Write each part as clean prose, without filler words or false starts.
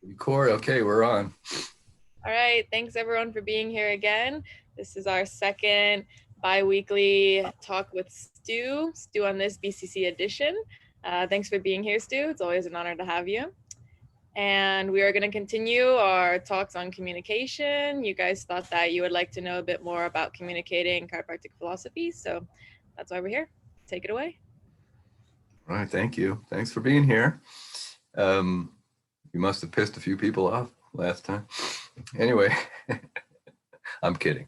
Record. Okay, we're on. All right, thanks everyone for being here again. This is our second bi-weekly talk with Stew on this BCC edition. Thanks for being here, Stew. It's always an honor to have you. And we are going to continue our talks on communication. You guys thought that you would like to know a bit more about communicating chiropractic philosophy, so that's why we're here. Take it away. All right, thank you. Thanks for being here. You must have pissed a few people off last time. Anyway, I'm kidding.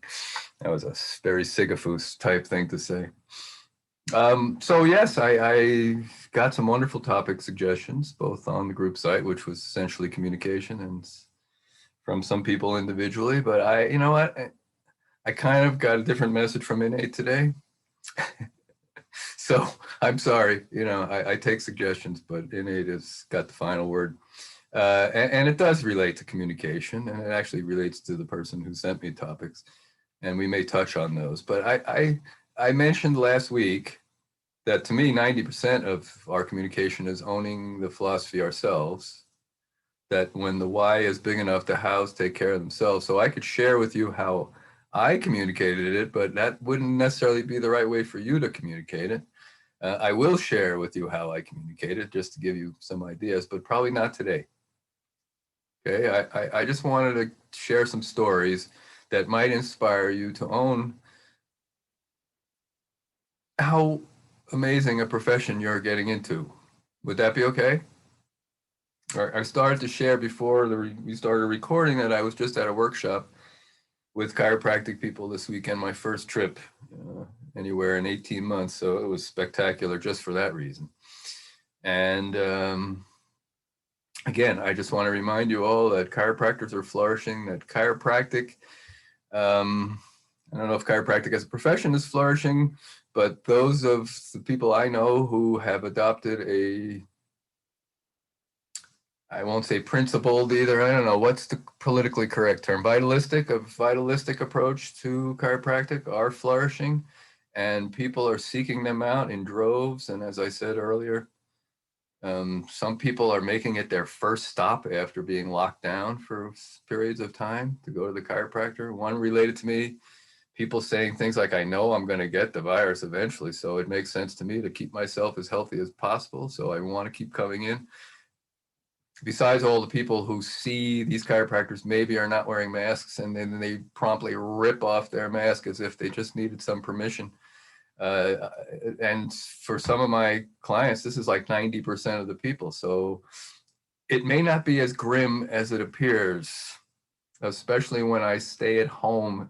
That was a very Sisyphus type thing to say. So yes, I got some wonderful topic suggestions, both on the group site, which was essentially communication, and from some people individually. But you know what? I kind of got a different message from Innate today. So I'm sorry, I take suggestions, but Innate has got the final word. And it does relate to communication, and it actually relates to the person who sent me topics, and we may touch on those. But I mentioned last week that to me, 90% of our communication is owning the philosophy ourselves, that when the why is big enough, the hows take care of themselves. So I could share with you how I communicated it, but that wouldn't necessarily be the right way for you to communicate it. I will share with you how I communicate it, just to give you some ideas, but probably not today. Okay, I just wanted to share some stories that might inspire you to own how amazing a profession you're getting into. Would that be okay? I started to share before we started recording that I was just at a workshop with chiropractic people this weekend, my first trip anywhere in 18 months. So it was spectacular just for that reason. And again, I just want to remind you all that chiropractors are flourishing, that chiropractic, I don't know if chiropractic as a profession is flourishing, but those of the people I know who have adopted I won't say principled either, I don't know, what's the politically correct term? Vitalistic approach to chiropractic are flourishing, and people are seeking them out in droves. And as I said earlier, some people are making it their first stop after being locked down for periods of time to go to the chiropractor. One related to me, people saying things like, I know I'm going to get the virus eventually, so it makes sense to me to keep myself as healthy as possible. So I want to keep coming in. Besides all the people who see these chiropractors maybe are not wearing masks, and then they promptly rip off their mask as if they just needed some permission. And for some of my clients, this is like 90% of the people. So it may not be as grim as it appears, especially when I stay at home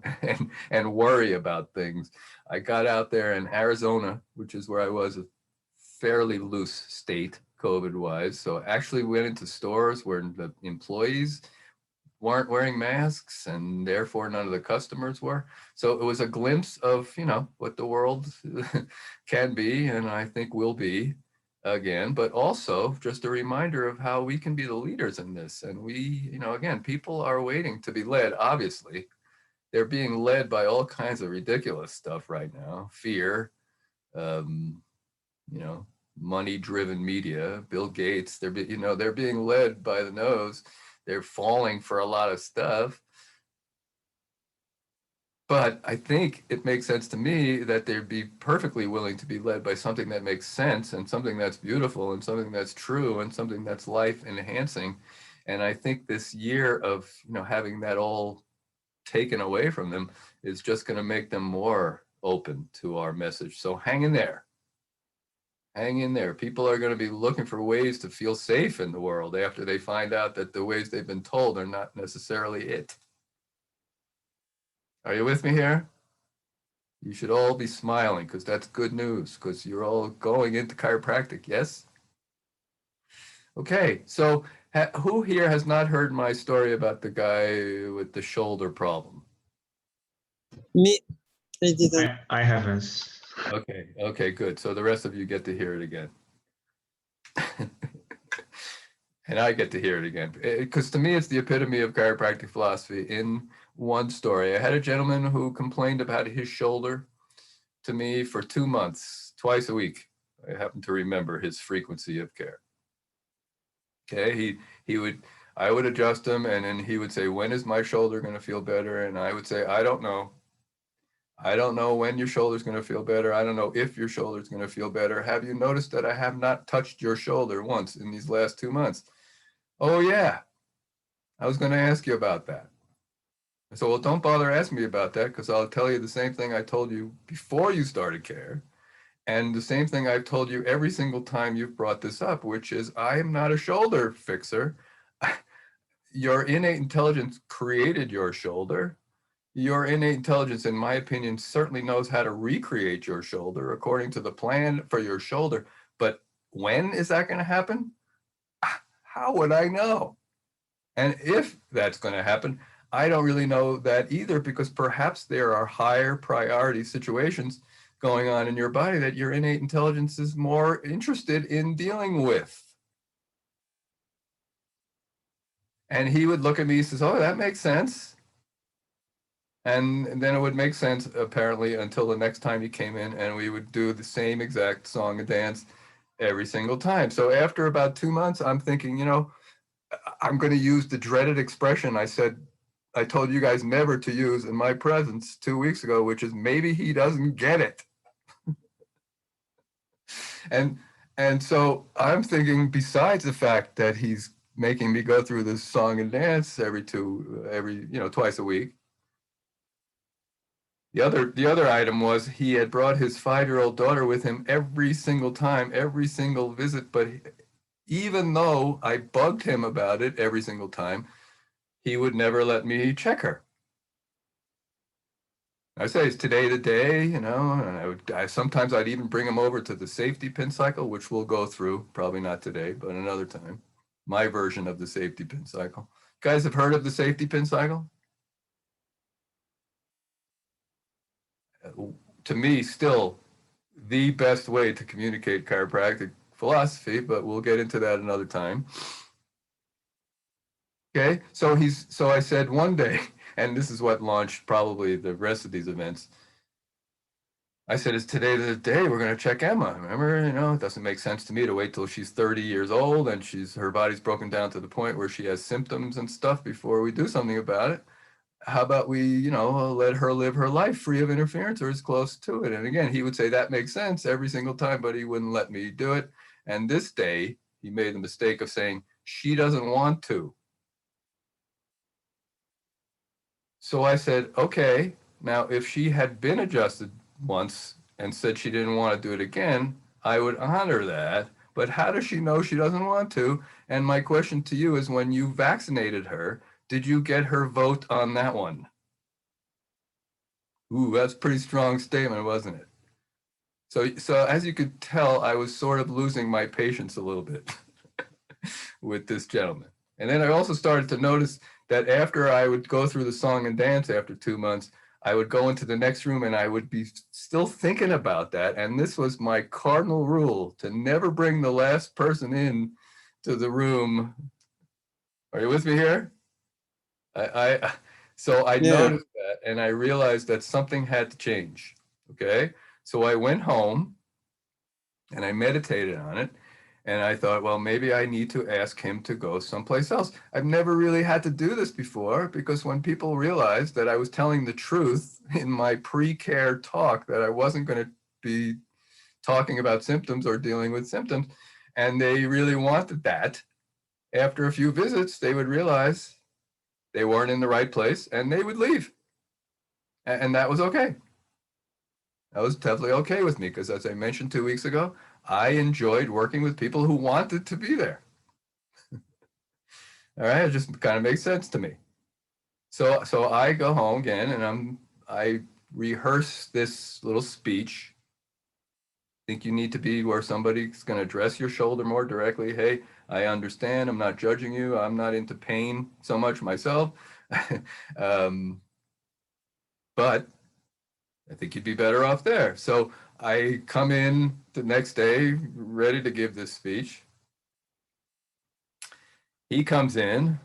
and worry about things. I got out there in Arizona, which is where I was, a fairly loose state COVID wise. So actually went into stores where the employees weren't wearing masks, and therefore none of the customers were. So it was a glimpse of, what the world can be, and I think will be again, but also just a reminder of how we can be the leaders in this. And we, again, people are waiting to be led. Obviously, they're being led by all kinds of ridiculous stuff right now. Fear, um, you know, money-driven media, Bill Gates, they're being led by the nose. They're falling for a lot of stuff. But I think it makes sense to me that they'd be perfectly willing to be led by something that makes sense, and something that's beautiful, and something that's true, and something that's life enhancing. And I think this year of, having that all taken away from them is just going to make them more open to our message. So hang in there. Hang in there. People are going to be looking for ways to feel safe in the world after they find out that the ways they've been told are not necessarily it. Are you with me here? You should all be smiling, because that's good news, because you're all going into chiropractic, yes? Okay, so who here has not heard my story about the guy with the shoulder problem? Me, I didn't. I haven't. Okay, good. So the rest of you get to hear it again. And I get to hear it again, because to me, it's the epitome of chiropractic philosophy in one story. I had a gentleman who complained about his shoulder to me for 2 months, twice a week. I happen to remember his frequency of care. Okay, he would, I would adjust him, and then he would say, when is my shoulder going to feel better? And I would say, I don't know. I don't know when your shoulder's going to feel better. I don't know if your shoulder's going to feel better. Have you noticed that I have not touched your shoulder once in these last 2 months? Oh, yeah. I was going to ask you about that. I said, well, don't bother asking me about that, because I'll tell you the same thing I told you before you started care. And the same thing I've told you every single time you've brought this up, which is I am not a shoulder fixer. Your innate intelligence created your shoulder. Your innate intelligence, in my opinion, certainly knows how to recreate your shoulder according to the plan for your shoulder. But when is that going to happen? How would I know? And if that's going to happen, I don't really know that either, because perhaps there are higher priority situations going on in your body that your innate intelligence is more interested in dealing with. And he would look at me and says, oh, that makes sense. And then it would make sense, apparently, until the next time he came in, and we would do the same exact song and dance every single time. So after about 2 months, I'm thinking, I'm going to use the dreaded expression I told you guys never to use in my presence 2 weeks ago, which is maybe he doesn't get it. And so I'm thinking, besides the fact that he's making me go through this song and dance twice a week. The other item was he had brought his 5-year-old daughter with him every single time, every single visit. But even though I bugged him about it every single time, he would never let me check her. I say, is today the day, and sometimes I'd even bring him over to the safety pin cycle, which we'll go through, probably not today, but another time. My version of the safety pin cycle. You guys have heard of the safety pin cycle? To me, still the best way to communicate chiropractic philosophy, but we'll get into that another time. Okay, so I said one day, and this is what launched probably the rest of these events. I said, is today the day we're going to check Emma? Remember, it doesn't make sense to me to wait till she's 30 years old and her body's broken down to the point where she has symptoms and stuff before we do something about it. How about we, let her live her life free of interference or as close to it? And again, he would say that makes sense every single time, but he wouldn't let me do it. And this day, he made the mistake of saying, she doesn't want to. So I said, okay, now if she had been adjusted once and said she didn't want to do it again, I would honor that. But how does she know she doesn't want to? And my question to you is, when you vaccinated her, did you get her vote on that one? Ooh, that's a pretty strong statement, wasn't it? So as you could tell, I was sort of losing my patience a little bit with this gentleman. And then I also started to notice that after I would go through the song and dance after 2 months, I would go into the next room and I would be still thinking about that. And this was my cardinal rule, to never bring the last person in to the room. Are you with me here? So I noticed that, and I realized that something had to change. Okay. So I went home and I meditated on it. And I thought, well, maybe I need to ask him to go someplace else. I've never really had to do this before, because when people realized that I was telling the truth in my pre-care talk, that I wasn't going to be talking about symptoms or dealing with symptoms, and they really wanted that, after a few visits, they would realize they weren't in the right place and they would leave. And that was okay. That was definitely okay with me, because as I mentioned 2 weeks ago, I enjoyed working with people who wanted to be there. All right, it just kind of makes sense to me. So I go home again and I rehearse this little speech. Think you need to be where somebody's going to address your shoulder more directly. Hey, I understand. I'm not judging you. I'm not into pain so much myself. But I think you'd be better off there. So I come in the next day ready to give this speech. He comes in,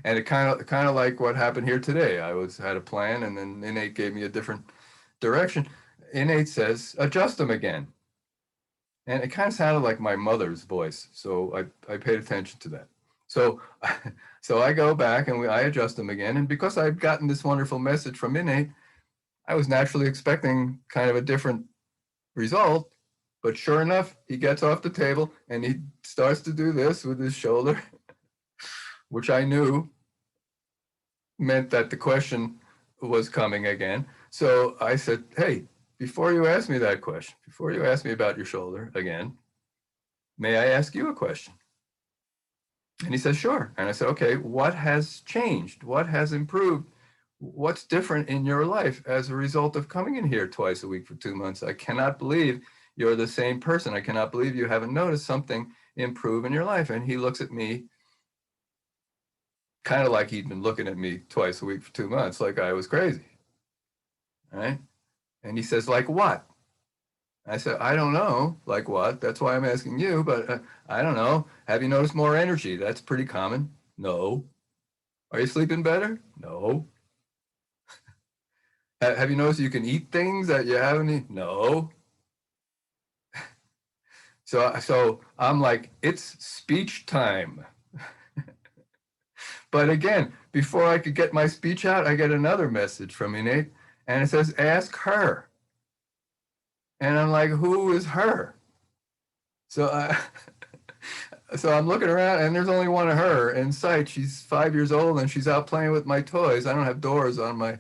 and it kind of like what happened here today. I had a plan, and then Innate gave me a different direction. Innate says, adjust them again. And it kind of sounded like my mother's voice, so I paid attention to that. So, so I go back and I adjust him again. And because I've gotten this wonderful message from Innate, I was naturally expecting kind of a different result. But sure enough, he gets off the table and he starts to do this with his shoulder, which I knew meant that the question was coming again. So I said, hey, before you ask me that question, before you ask me about your shoulder again, may I ask you a question? And he says, sure. And I said, okay, what has changed? What has improved? What's different in your life as a result of coming in here twice a week for 2 months? I cannot believe you're the same person. I cannot believe you haven't noticed something improve in your life. And he looks at me kind of like he'd been looking at me twice a week for 2 months, like I was crazy. Right? And he says, like what? I said, I don't know, like what? That's why I'm asking you, but I don't know. Have you noticed more energy? That's pretty common. No. Are you sleeping better? No. Have you noticed you can eat things that you haven't eaten? No. So I'm like, it's speech time. But again, before I could get my speech out, I get another message from Innate, and it says, ask her. And I'm like, who is her? So so I'm looking around, and there's only one of her in sight. She's 5 years old, and she's out playing with my toys. I don't have doors on my,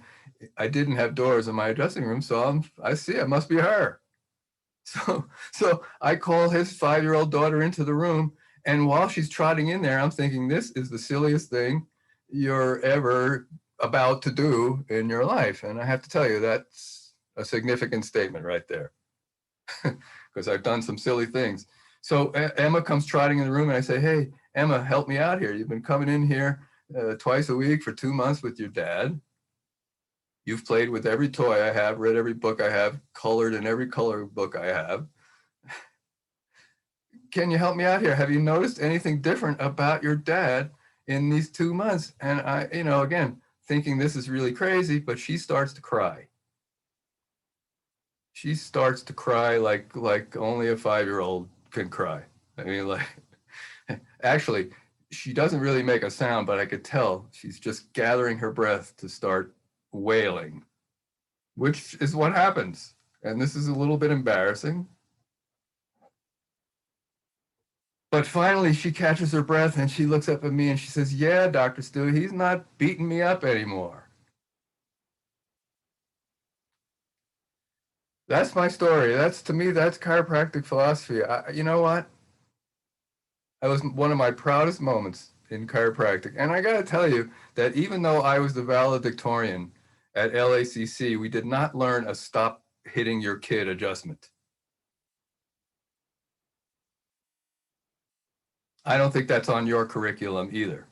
I didn't have doors in my dressing room, so I see it must be her. So I call his 5-year-old daughter into the room, and while she's trotting in there, I'm thinking, this is the silliest thing you're ever about to do in your life. And I have to tell you, that's a significant statement right there, because I've done some silly things. So Emma comes trotting in the room, and I say, hey, Emma, help me out here. You've been coming in here twice a week for 2 months with your dad. You've played with every toy I have, read every book I have, colored in every color book I have. Can you help me out here? Have you noticed anything different about your dad in these 2 months? And I, again, thinking this is really crazy, but she starts to cry. She starts to cry like only a 5-year-old can cry. I mean, like, actually, she doesn't really make a sound, but I could tell she's just gathering her breath to start wailing, which is what happens. And this is a little bit embarrassing. But finally, she catches her breath and she looks up at me and she says, yeah, Dr. Stew, he's not beating me up anymore. That's my story. To me, that's chiropractic philosophy. You know what? That was one of my proudest moments in chiropractic. And I got to tell you that even though I was the valedictorian at LACC, we did not learn a stop hitting your kid adjustment. I don't think that's on your curriculum either.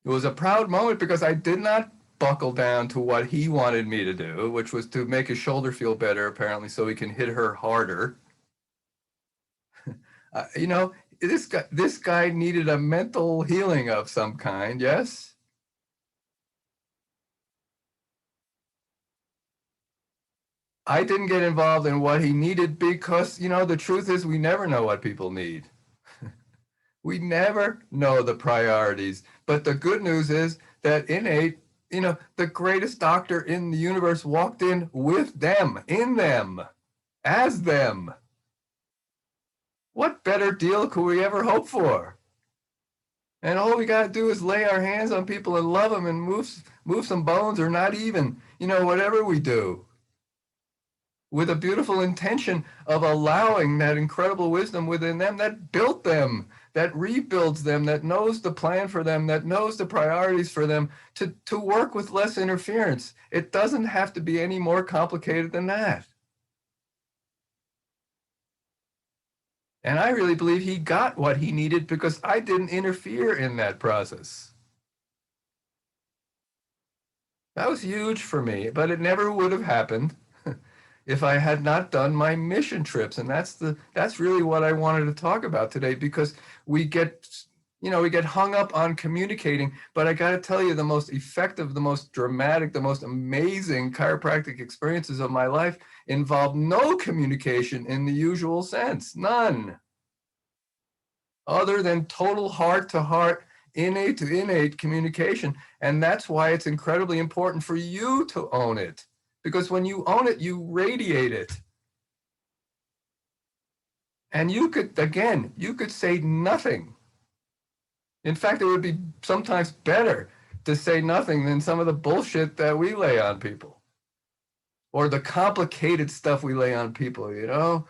It was a proud moment because I did not buckle down to what he wanted me to do, which was to make his shoulder feel better, apparently, so he can hit her harder. This guy needed a mental healing of some kind, yes? I didn't get involved in what he needed because, the truth is we never know what people need. We never know the priorities. But the good news is that Innate, the greatest doctor in the universe walked in with them, in them, as them. What better deal could we ever hope for? And all we got to do is lay our hands on people and love them and move some bones, or not even, whatever we do, with a beautiful intention of allowing that incredible wisdom within them that built them, that rebuilds them, that knows the plan for them, that knows the priorities for them, to work with less interference. It doesn't have to be any more complicated than that. And I really believe he got what he needed because I didn't interfere in that process. That was huge for me, but it never would have happened if I had not done my mission trips. And that's really what I wanted to talk about today, because we get hung up on communicating, but I got to tell you, the most effective, the most dramatic, the most amazing chiropractic experiences of my life involve no communication in the usual sense, none. other than total heart-to-heart, innate to innate communication. And that's why it's incredibly important for you to own it. Because when you own it, you radiate it. And you could, again, you could say nothing. In fact, it would be sometimes better to say nothing than some of the bullshit that we lay on people. Or the complicated stuff we lay on people, you know?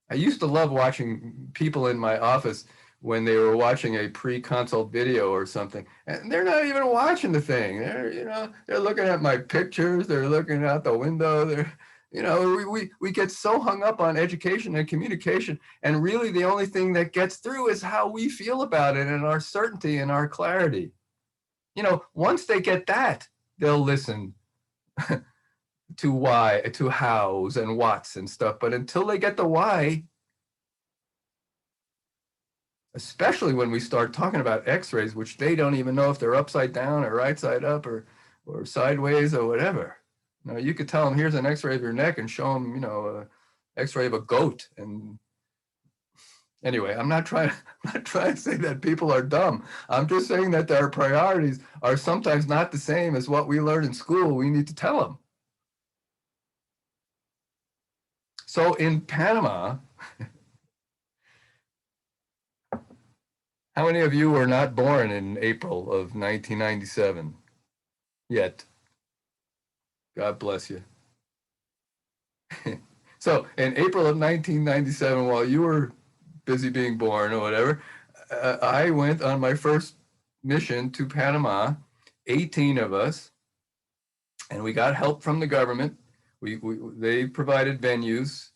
I used to love watching people in my office when they were watching a pre-consult video or something, and they're not even watching the thing. They're looking at my pictures, they're looking out the window, we get so hung up on education and communication, and really the only thing that gets through is how we feel about it and our certainty and our clarity. Once they get that, they'll listen to why, to hows and whats and stuff. But until they get the why, especially when we start talking about x-rays, which they don't even know if they're upside down or right side up or sideways or whatever. You could tell them, here's an x-ray of your neck, and show them, an x-ray of a goat. And anyway, I'm not trying to say that people are dumb. I'm just saying that their priorities are sometimes not the same as what we learned in school. We need to tell them. So in Panama, how many of you were not born in April of 1997 yet? God bless you. So in April of 1997, while you were busy being born or whatever, I went on my first mission to Panama, 18 of us, and we got help from the government. They provided venues,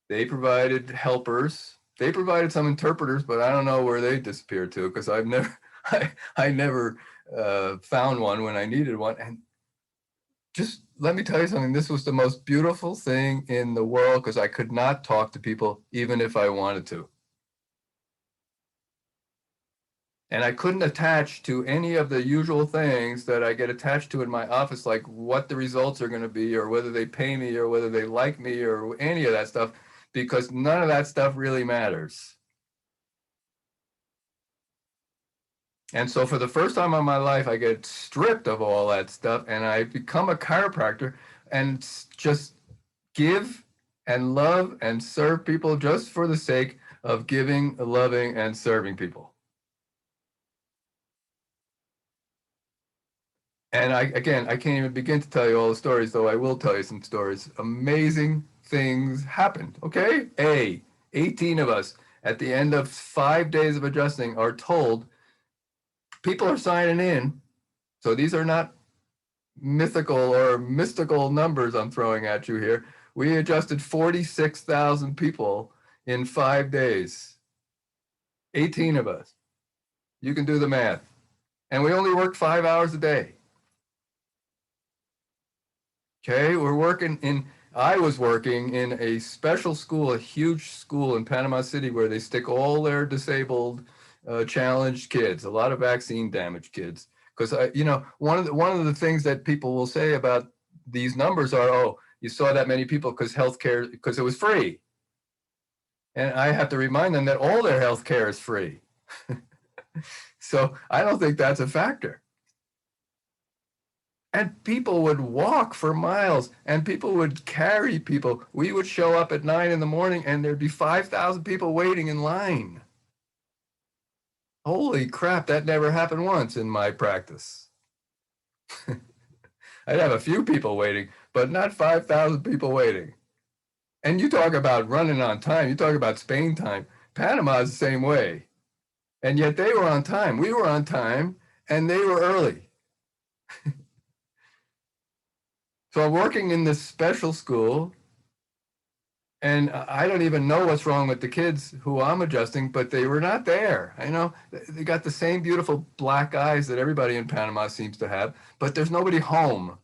they provided helpers, they provided some interpreters, but I don't know where they disappeared to, because I never found one when I needed one. And just let me tell you something, this was the most beautiful thing in the world, because I could not talk to people even if I wanted to. And I couldn't attach to any of the usual things that I get attached to in my office, like what the results are going to be, or whether they pay me, or whether they like me, or any of that stuff, because none of that stuff really matters. And so for the first time in my life, I get stripped of all that stuff, and I become a chiropractor and just give and love and serve people just for the sake of giving, loving, and serving people. And I can't even begin to tell you all the stories, though I will tell you some stories. Amazing things happened, okay? 18 of us at the end of 5 days of adjusting are told, people are signing in, so these are not mythical or mystical numbers I'm throwing at you here. We adjusted 46,000 people in 5 days. 18 of us. You can do the math. And we only worked 5 hours a day. Okay, I was working in a special school, a huge school in Panama City, where they stick all their disabled, challenged kids, a lot of vaccine damaged kids. Because one of the things that people will say about these numbers are, oh, you saw that many people because healthcare, because it was free. And I have to remind them that all their healthcare is free. So I don't think that's a factor. And people would walk for miles, and people would carry people. We would show up at 9 in the morning, and there'd be 5,000 people waiting in line. Holy crap, that never happened once in my practice. I'd have a few people waiting, but not 5,000 people waiting. And you talk about running on time, you talk about Spain time. Panama is the same way. And yet they were on time. We were on time, and they were early. So I'm working in this special school, and I don't even know what's wrong with the kids who I'm adjusting, but they were not there. I know they got the same beautiful black eyes that everybody in Panama seems to have, but there's nobody home.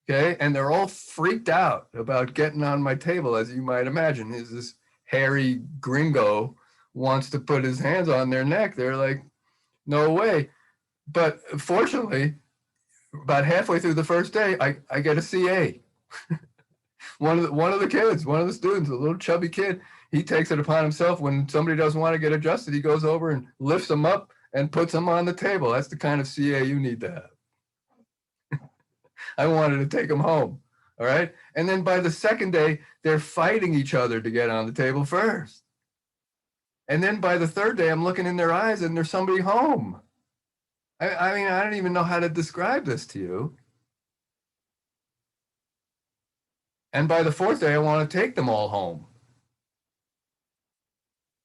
Okay, and they're all freaked out about getting on my table, as you might imagine. This hairy gringo wants to put his hands on their neck. They're like, no way. But fortunately, about halfway through the first day, I get a CA. One of the kids, one of the students, a little chubby kid, he takes it upon himself when somebody doesn't want to get adjusted. He goes over and lifts them up and puts them on the table. That's the kind of CA you need to have. I wanted to take them home. All right. And then by the second day, they're fighting each other to get on the table first. And then by the third day, I'm looking in their eyes and there's somebody home. I mean, I don't even know how to describe this to you. And by the fourth day, I want to take them all home.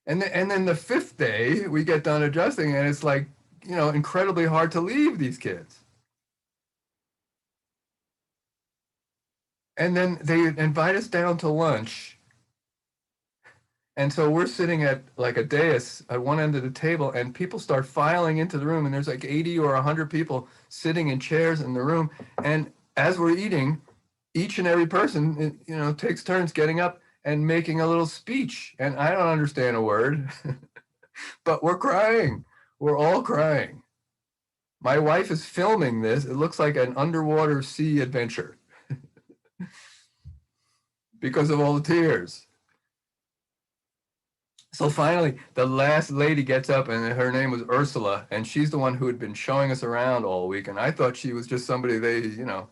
And then the fifth day, we get done adjusting, and it's like, you know, incredibly hard to leave these kids. And then they invite us down to lunch. And so we're sitting at like a dais at one end of the table, and people start filing into the room, and there's like 80 or 100 people sitting in chairs in the room. And as we're eating, each and every person, you know, takes turns getting up and making a little speech. And I don't understand a word, but we're crying. We're all crying. My wife is filming this. It looks like an underwater sea adventure because of all the tears. So finally, the last lady gets up, and her name was Ursula, and she's the one who had been showing us around all week. And I thought she was just somebody they, you know,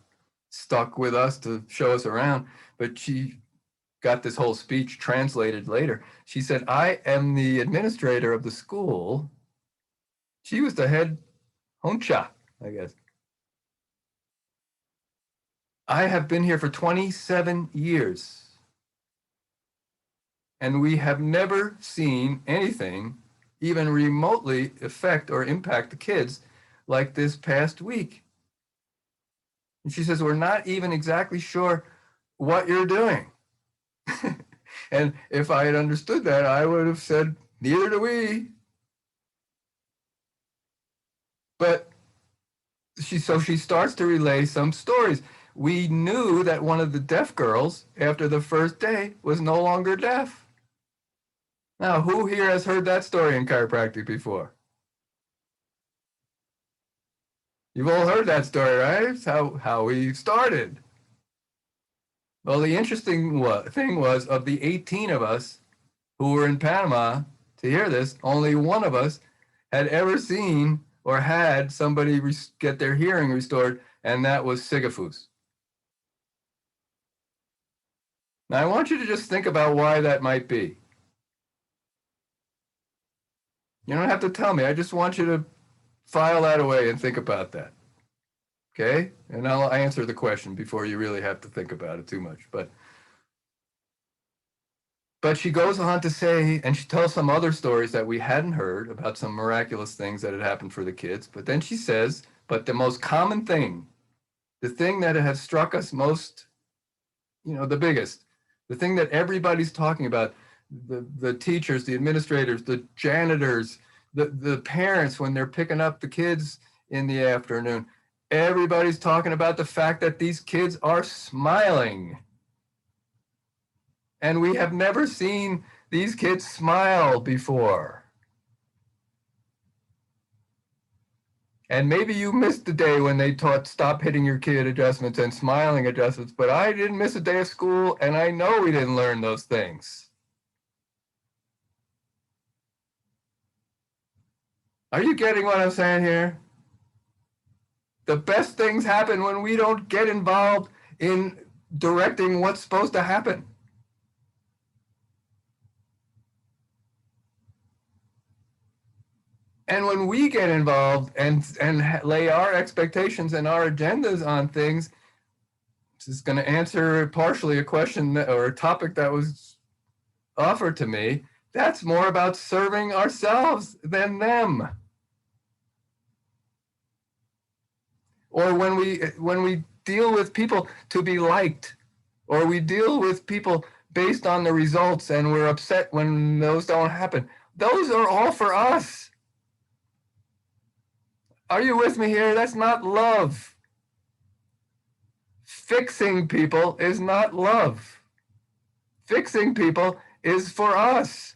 stuck with us to show us around. But she got this whole speech translated later. She said, I am the administrator of the school. She was the head honcha, I guess. I have been here for 27 years. And we have never seen anything even remotely affect or impact the kids like this past week. And she says, we're not even exactly sure what you're doing. And if I had understood that, I would have said, neither do we. But she starts to relay some stories. We knew that one of the deaf girls after the first day was no longer deaf. Now, who here has heard that story in chiropractic before? You've all heard that story, right? It's how we started. Well, the interesting thing was, of the 18 of us who were in Panama to hear this, only one of us had ever seen or had somebody get their hearing restored, and that was Sigafus. Now, I want you to just think about why that might be. You don't have to tell me. I just want you to file that away and think about that. Okay? And I'll answer the question before you really have to think about it too much. But she goes on to say, and she tells some other stories that we hadn't heard about some miraculous things that had happened for the kids. But then she says, but the most common thing, the thing that has struck us most, you know, the biggest, the thing that everybody's talking about, the teachers, the administrators, the janitors, the parents when they're picking up the kids in the afternoon, everybody's talking about the fact that these kids are smiling. And we have never seen these kids smile before. And maybe you missed the day when they taught stop hitting your kid adjustments and smiling adjustments, but I didn't miss a day of school, and I know we didn't learn those things. Are you getting what I'm saying here? The best things happen when we don't get involved in directing what's supposed to happen. And when we get involved and lay our expectations and our agendas on things, this is going to answer partially a question or a topic that was offered to me. That's more about serving ourselves than them. Or when we deal with people to be liked, or we deal with people based on the results and we're upset when those don't happen, those are all for us. Are you with me here? That's not love. Fixing people is not love. Fixing people is for us.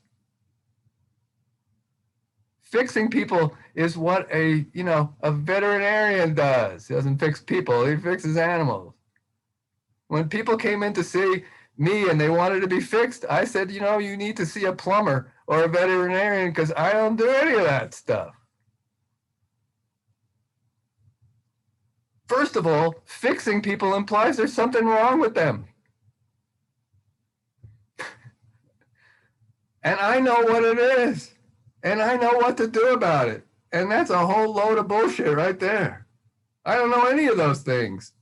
Fixing people is what a veterinarian does. He doesn't fix people, he fixes animals. When people came in to see me and they wanted to be fixed, I said, you need to see a plumber or a veterinarian because I don't do any of that stuff. First of all, fixing people implies there's something wrong with them. And I know what it is. And I know what to do about it. And that's a whole load of bullshit right there. I don't know any of those things.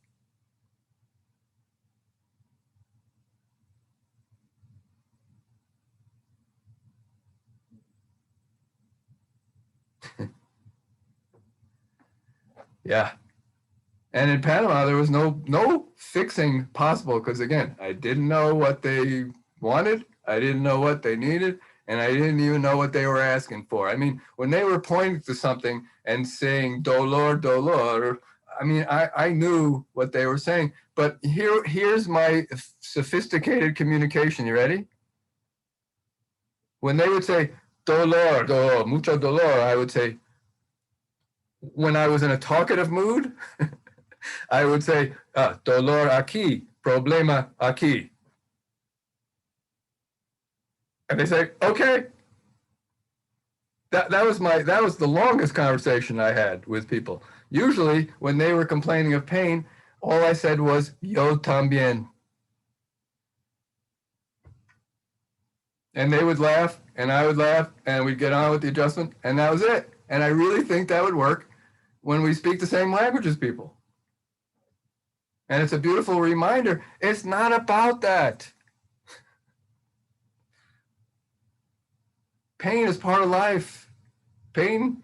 Yeah. And in Panama, there was no fixing possible because, again, I didn't know what they wanted. I didn't know what they needed. And I didn't even know what they were asking for. I mean, when they were pointing to something and saying, dolor, dolor, I mean, I knew what they were saying. But here's my sophisticated communication. You ready? When they would say, dolor, dolor, mucho dolor, I would say, when I was in a talkative mood, I would say, dolor aquí, problema aquí. And they say, okay. That was the longest conversation I had with people. Usually, when they were complaining of pain, all I said was, yo también. And they would laugh, and I would laugh, and we'd get on with the adjustment, and that was it. And I really think that would work when we speak the same language as people. And it's a beautiful reminder. It's not about that. Pain is part of life. Pain,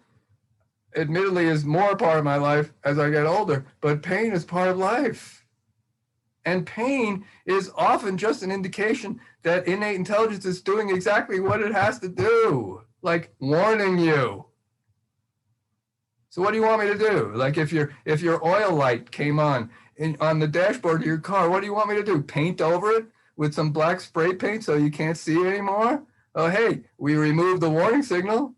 admittedly, is more a part of my life as I get older, but pain is part of life. And pain is often just an indication that innate intelligence is doing exactly what it has to do, like warning you. So what do you want me to do? Like if your oil light came on the dashboard of your car, what do you want me to do? Paint over it with some black spray paint so you can't see it anymore? Oh, hey, we removed the warning signal.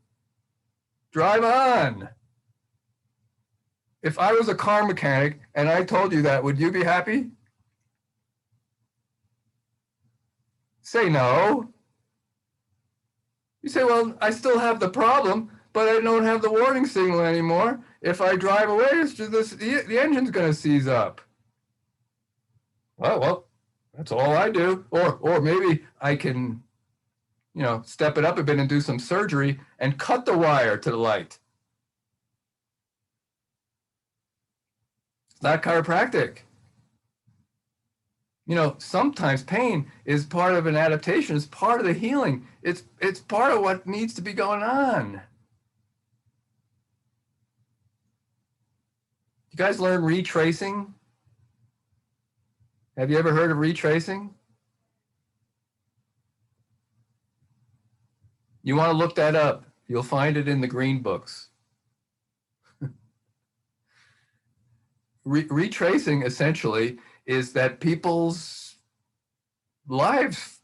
Drive on. If I was a car mechanic and I told you that, would you be happy? Say no. You say, well, I still have the problem, but I don't have the warning signal anymore. If I drive away, it's just the engine's going to seize up. Oh, well, that's all I do. Or maybe I can, step it up a bit and do some surgery and cut the wire to the light. It's not chiropractic. Sometimes pain is part of an adaptation. It's part of the healing. It's part of what needs to be going on. You guys learn retracing? Have you ever heard of retracing? You want to look that up. You'll find it in the green books. Retracing essentially is that people's lives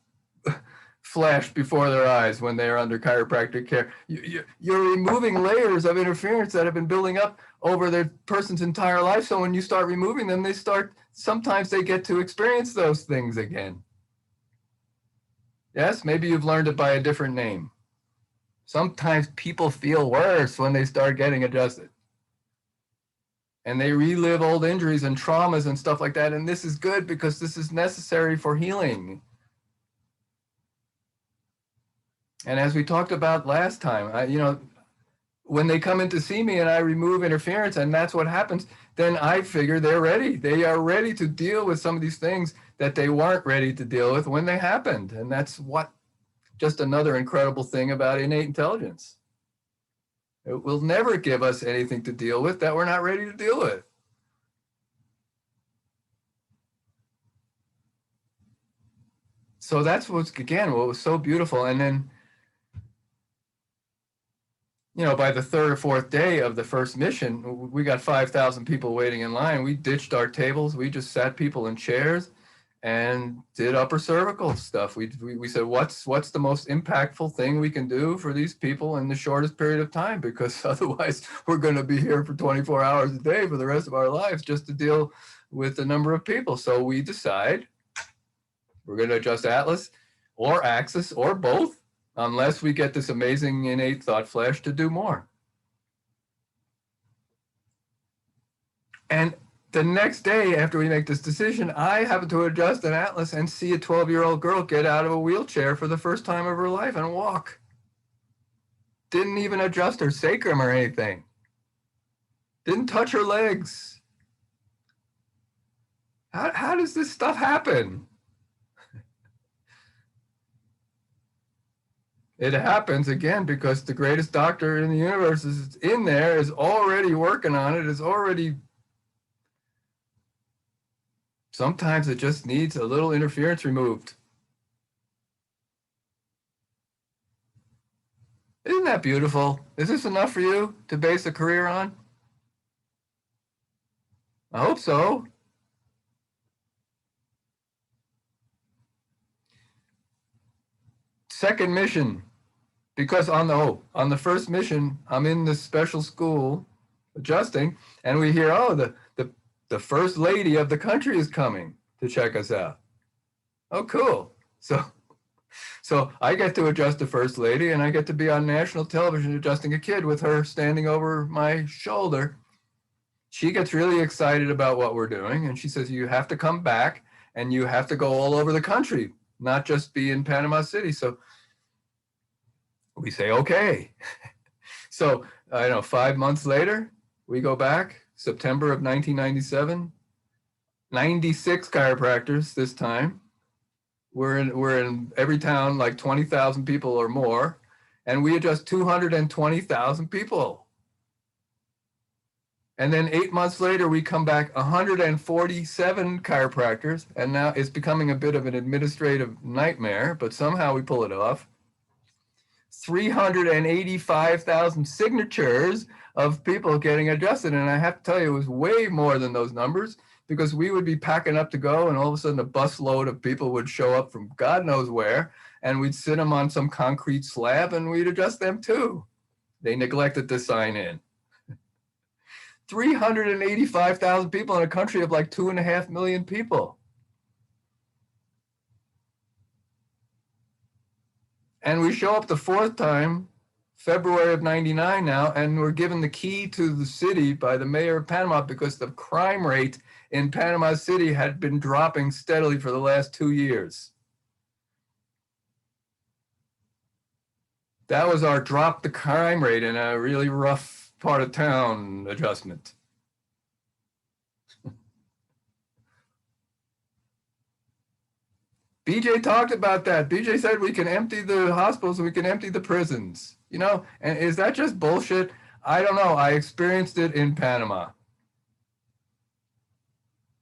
flash before their eyes when they are under chiropractic care. You're removing layers of interference that have been building up over the person's entire life. So when you start removing them, sometimes they get to experience those things again. Yes, maybe you've learned it by a different name. Sometimes people feel worse when they start getting adjusted. And they relive old injuries and traumas and stuff like that. And this is good because this is necessary for healing. And as we talked about last time, when they come in to see me and I remove interference and that's what happens, then I figure they're ready. They are ready to deal with some of these things that they weren't ready to deal with when they happened. And that's just another incredible thing about innate intelligence. It will never give us anything to deal with that we're not ready to deal with. So that's what was so beautiful. And then, by the third or fourth day of the first mission, we got 5,000 people waiting in line. We ditched our tables. We just sat people in chairs and did upper cervical stuff. We said, what's the most impactful thing we can do for these people in the shortest period of time? Because otherwise we're going to be here for 24 hours a day for the rest of our lives just to deal with the number of people. So we decide We're going to adjust atlas or axis or both, unless we get this amazing innate thought flash to do more. And the next day after we make this decision, I happen to adjust an atlas and see a 12-year-old girl get out of a wheelchair for the first time of her life and walk. Didn't even adjust her sacrum or anything. Didn't touch her legs. How does this stuff happen? It happens, again, because the greatest doctor in the universe is in there, is already working on it, is already... Sometimes it just needs a little interference removed. Isn't that beautiful? Is this enough for you to base a career on? I hope so. Second mission, because on the first mission, I'm in this special school adjusting, and we hear, oh, the first lady of the country is coming to check us out. Oh, cool. So I get to adjust the first lady, and I get to be on national television adjusting a kid with her standing over my shoulder. She gets really excited about what we're doing, and she says, you have to come back, and you have to go all over the country, not just be in Panama City. So we say, okay. So, 5 months later, we go back, September of 1997, 96 chiropractors this time. We're in every town, like 20,000 people or more, and we adjust 220,000 people. And then 8 months later, we come back 147 chiropractors, and now it's becoming a bit of an administrative nightmare, but somehow we pull it off. 385,000 signatures of people getting adjusted. And I have to tell you, it was way more than those numbers, because we would be packing up to go, and all of a sudden a busload of people would show up from God knows where, and we'd sit them on some concrete slab and we'd adjust them too. They neglected to sign in. 385,000 people in a country of like 2.5 million people. And we show up the fourth time, February of 99 now, and we're given the key to the city by the mayor of Panama, because the crime rate in Panama City had been dropping steadily for the last 2 years. That was our drop the crime rate in a really rough part of town adjustment. BJ talked about that. BJ said we can empty the hospitals and we can empty the prisons, and is that just bullshit? I don't know. I experienced it in Panama.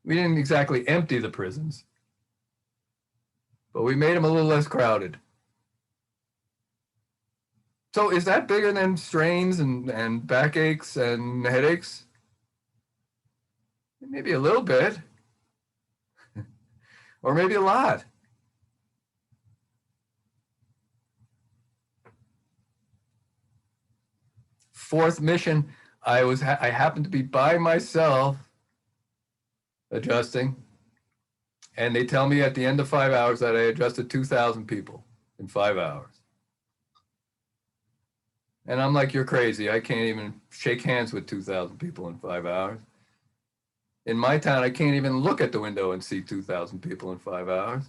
We didn't exactly empty the prisons, but we made them a little less crowded. So is that bigger than strains and backaches and headaches? Maybe a little bit, or maybe a lot. Fourth mission, I happened to be by myself adjusting, and they tell me at the end of 5 hours that I adjusted 2,000 people in 5 hours. And I'm like, you're crazy. I can't even shake hands with 2,000 people in 5 hours. In my town, I can't even look at the window and see 2,000 people in 5 hours.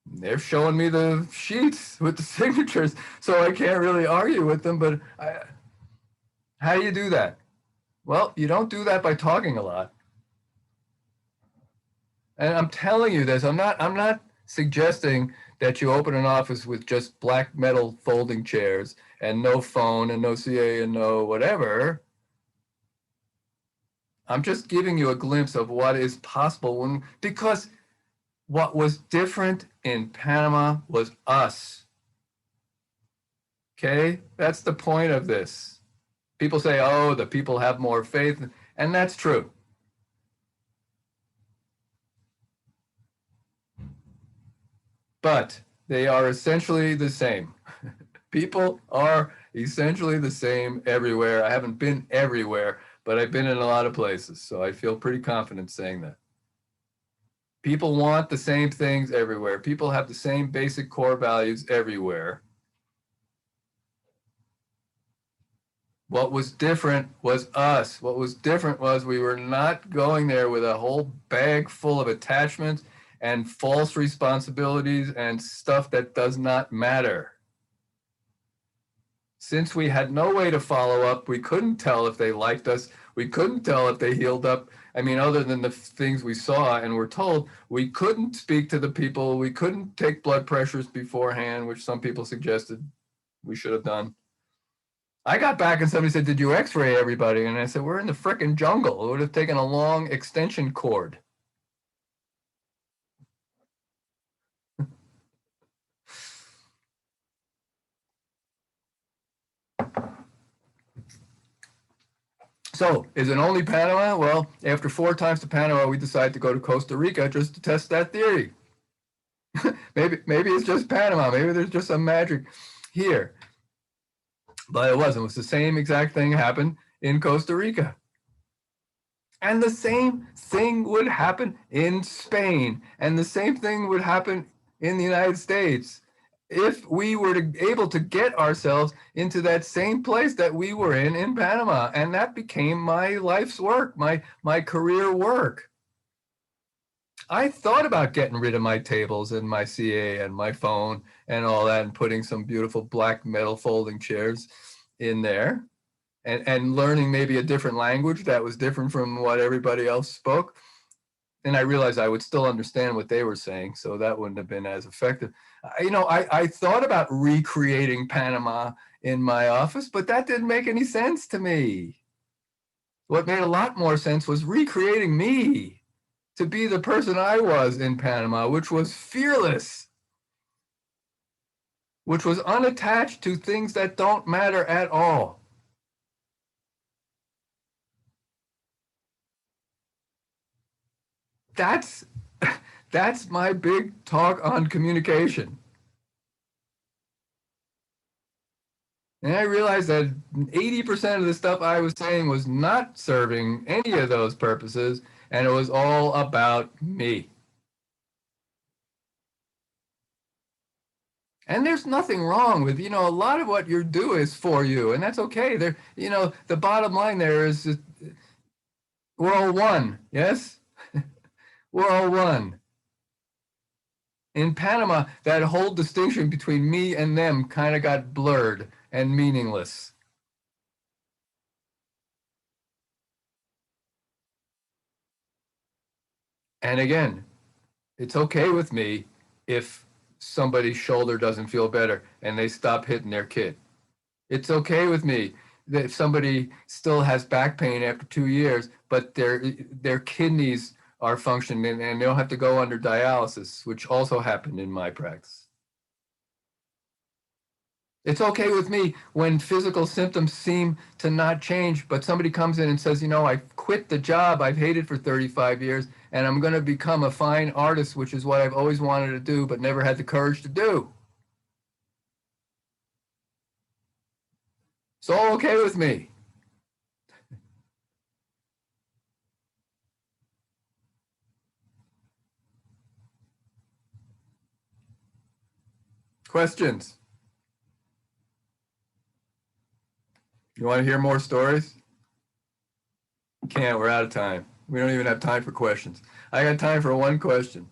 They're showing me the sheets with the signatures, so I can't really argue with them. But how do you do that? Well, you don't do that by talking a lot. And I'm telling you this. I'm not suggesting that you open an office with just black metal folding chairs and no phone and no CA and no whatever. I'm just giving you a glimpse of what is possible because what was different in Panama was us. Okay? That's the point of this. People say, oh, the people have more faith, and that's true. But they are essentially the same. People are essentially the same everywhere. I haven't been everywhere, but I've been in a lot of places, so I feel pretty confident saying that. People want the same things everywhere. People have the same basic core values everywhere. What was different was us. What was different was we were not going there with a whole bag full of attachments and false responsibilities and stuff that does not matter. Since we had no way to follow up, we couldn't tell if they liked us. We couldn't tell if they healed up. I mean, other than the things we saw and were told, we couldn't speak to the people. We couldn't take blood pressures beforehand, which some people suggested we should have done. I got back and somebody said, did you x-ray everybody? And I said, we're in the frickin' jungle. It would have taken a long extension cord. So, is it only Panama? Well, after 4 times to Panama, we decided to go to Costa Rica just to test that theory. maybe it's just Panama. Maybe there's just some magic here. But it wasn't. It was the same exact thing happened in Costa Rica. And the same thing would happen in Spain. And the same thing would happen in the United States. If we were able to get ourselves into that same place that we were in Panama. And that became my life's work, my career work. I thought about getting rid of my tables and my CA and my phone and all that and putting some beautiful black metal folding chairs in there and learning maybe a different language that was different from what everybody else spoke. And I realized I would still understand what they were saying, so that wouldn't have been as effective. I thought about recreating Panama in my office, but that didn't make any sense to me. What made a lot more sense was recreating me to be the person I was in Panama, which was fearless, which was unattached to things that don't matter at all. That's my big talk on communication. And I realized that 80% of the stuff I was saying was not serving any of those purposes, and it was all about me. And there's nothing wrong with, a lot of what you do is for you, and that's okay. There, the bottom line there is we're all one, yes? We're all one. In Panama, that whole distinction between me and them kind of got blurred and meaningless. And again, it's okay with me if somebody's shoulder doesn't feel better and they stop hitting their kid. It's okay with me that if somebody still has back pain after 2 years, but their kidneys are functioning and they'll have to go under dialysis, which also happened in my practice. It's okay with me when physical symptoms seem to not change, but somebody comes in and says, I quit the job I've hated for 35 years and I'm going to become a fine artist, which is what I've always wanted to do, but never had the courage to do. It's all okay with me. Questions? You want to hear more stories? Can't, we're out of time. We don't even have time for questions. I got time for one question.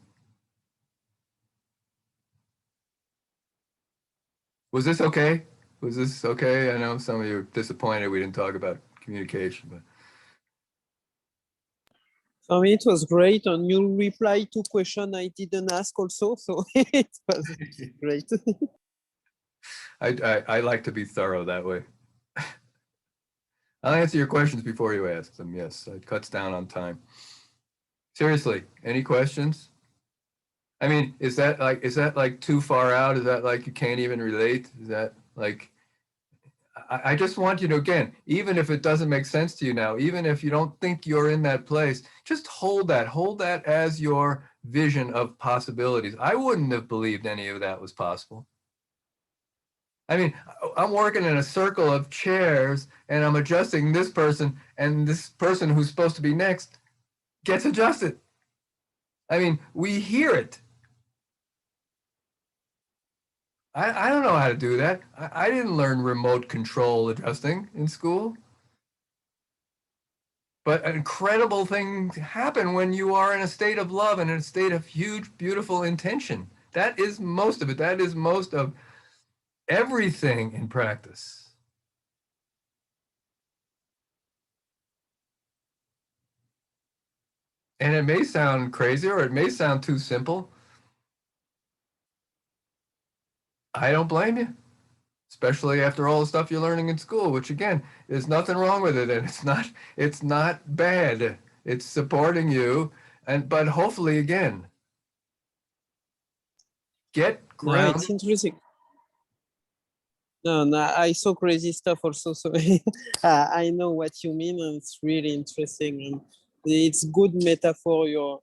Was this okay? Was this okay? I know some of you are disappointed we didn't talk about communication, but. For me, it was great, and you replied to question I didn't ask also, so it was great. I like to be thorough that way. I'll answer your questions before you ask them. Yes, it cuts down on time. Seriously, any questions? I mean, is that like too far out? Is that like you can't even relate? Is that like, I just want you to, again, even if it doesn't make sense to you now, even if you don't think you're in that place, just hold that as your vision of possibilities. I wouldn't have believed any of that was possible. I mean, I'm working in a circle of chairs and I'm adjusting this person, and this person who's supposed to be next gets adjusted. I mean, we hear it. I don't know how to do that. I didn't learn remote control adjusting in school. But incredible things happen when you are in a state of love and in a state of huge, beautiful intention. That is most of it. That is most of everything in practice. And it may sound crazy or it may sound too simple. I don't blame you, especially after all the stuff you're learning in school, which again, there's nothing wrong with it, and it's not bad. It's supporting you, but hopefully again, get No, grounded. it's interesting. No, I saw crazy stuff also, so I know what you mean, and it's really interesting, and it's good metaphor.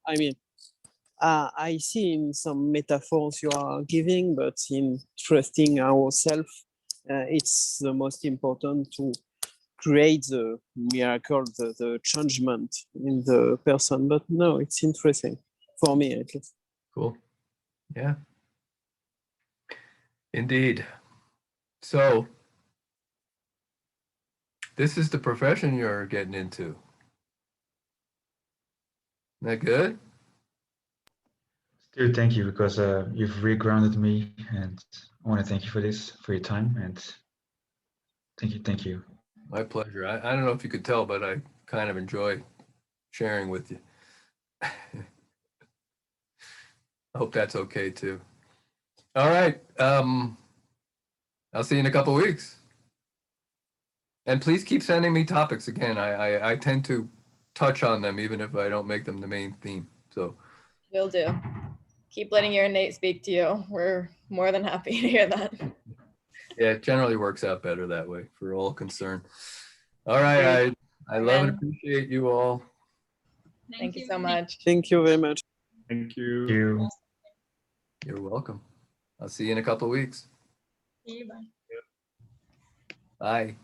I see in some metaphors you are giving, but in trusting ourselves, it's the most important to create the miracle, the changement in the person. But no, it's interesting for me at least. Cool. Yeah. Indeed. So this is the profession you're getting into. Isn't that good? Stu, thank you, because you've regrounded me, and I want to thank you for this, for your time, and thank you. My pleasure. I don't know if you could tell, but I kind of enjoy sharing with you. I hope that's okay too. All right. I'll see you in a couple of weeks. And please keep sending me topics again. I tend to touch on them even if I don't make them the main theme. So Will do. Keep letting your innate speak to you. We're more than happy to hear that. yeah, it generally works out better that way for all concerned. All right. I love and appreciate you all. Thank you so much. Thank you very much. Thank you. Thank you. You're welcome. I'll see you in a couple of weeks. See you. Bye. Bye.